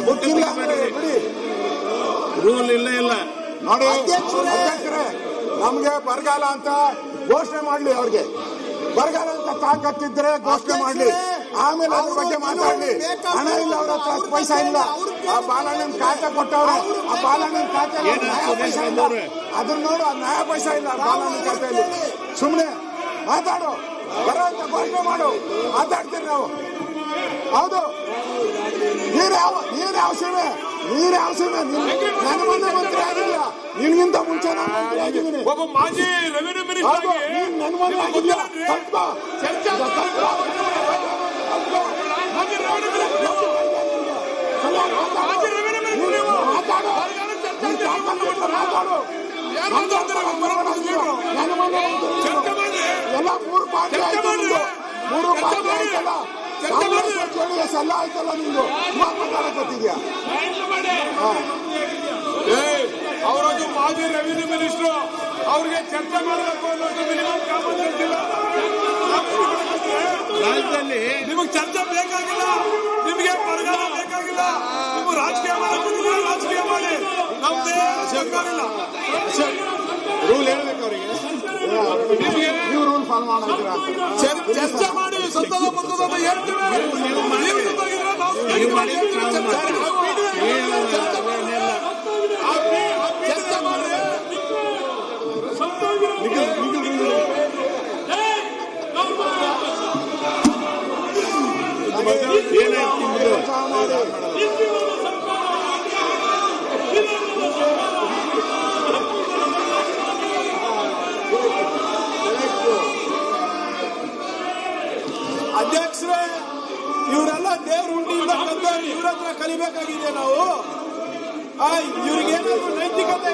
ಗೊತ್ತಿಲ್ಲ ರೂಲ್ ಇಲ್ಲ ನೋಡಿ ಅಧ್ಯಕ್ಷರೇ, ನಮ್ಗೆ ಬರಗಾಲ ಅಂತ ಘೋಷಣೆ ಮಾಡ್ಲಿ, ಅವ್ರಿಗೆ ಬರಗಾಲ ಅಂತ ತಾಕತ್ತಿದ್ರೆ ಘೋಷಣೆ ಮಾಡ್ಲಿ, ಆಮೇಲೆ ಅದ್ರ ಬಗ್ಗೆ ಮಾತಾಡ್ಲಿ. ಹಣ ಇಲ್ಲ, ಅವ್ರ ಹತ್ರ ಪೈಸಾ ಇಲ್ಲ. ಆ ಬಾಲಣ್ಣನ ಖಾತೆ ಕೊಟ್ಟವ್ರೆ, ಆ ಬಾಲಣ್ಣನ ಖಾತೆ ನ್ಯಾಯ ಪೈಸಾ ಇಲ್ಲ. ಅದ್ರ ನೋಡು, ಆ ನ್ಯಾಯ ಪೈಸಾ ಇಲ್ಲ ಬಾಲಣ್ಣನ ಖಾತೆಯಲ್ಲಿ. ಸುಮ್ಮನೆ ಮಾತಾಡು, ಬರೋ ಅಂತ ಘೋಷಣೆ ಮಾಡು, ಮಾತಾಡ್ತೀರಿ ನಾವು. ಹೌದು, ನೀರ್ ಯಾವ ಸೀಮೆ ನನ್ನ ಮನೆ ಮಂತ್ರಿ ಆಗಿಲ್ಲ, ನಿನ್ಗಿಂತ ಮುಂಚೆ ನಾನು ಮಂತ್ರಿ ಆಗಿದ್ದೀನಿ. ಒಬ್ಬ ಮಾಜಿ ರೆವಿನ್ಯೂ ಮಿನಿಸ್ಟರ್ ನನ್ನ ಮನೆ ಆಗಿಲ್ಲ. ಎಲ್ಲ ಮೂರು ಪಾರ್ಟಿ ಆಯ್ತಲ್ಲ, ಜೆಡಿಎಸ್ ಎಲ್ಲ ಆಯ್ತಲ್ಲ, ನಿಮ್ದು ಮಾತಾಡಕತ್ತಿದ್ಯಾ? ಅವರೊಂದು ಮಾಜಿ ರೆವಿನ್ಯೂ ಮಿನಿಸ್ಟರ್, ಅವ್ರಿಗೆ ಚರ್ಚೆ ಮಾಡಬೇಕು ಅನ್ನೋದು ಮಿನಿಮಮ್ ಕಾಮನ್ ಸೆನ್ಸ್ ಇಲ್ಲ. ರಾಜ್ಯದಲ್ಲಿ ನಿಮಗೆ ಚರ್ಚೆ ಬೇಕಾಗಿಲ್ಲ, ನಿಮಗೆ ಬರಗಾಲ ಬೇಕಾಗಿಲ್ಲ, ನಿಮ್ಗೆ ರಾಜಕೀಯ ಮಾಡಕ್ಕೆ ರಾಜಕೀಯ ಮಾಡಿ, ನಮ್ದೇ ಸರ್ಕಾರ ಇಲ್ಲ. ರೂಲ್ ಹೇಳ್ಬೇಕು ಅವರಿಗೆ, ನೀವು ರೂಲ್ ಫಾಲೋ ಮಾಡಿದ್ದೀರಾ? ಚರ್ಚೆ ಮಾಡಿ ಸತ್ತದ ಬಂದದ ಹೇಳ್ತೀವಿ. ಚರ್ಚೆ ಮಾಡಿ ಅಧ್ಯಕ್ಷರೇ, ಇವರೆಲ್ಲ ದೇವ್ರ ಉಂಡಿಯಿಂದ ಇವ್ರ ಹತ್ರ ಕಲಿಬೇಕಾಗಿದೆ ನಾವು. ಇವ್ರಿಗೇನಾದ್ರು ನೈತಿಕತೆ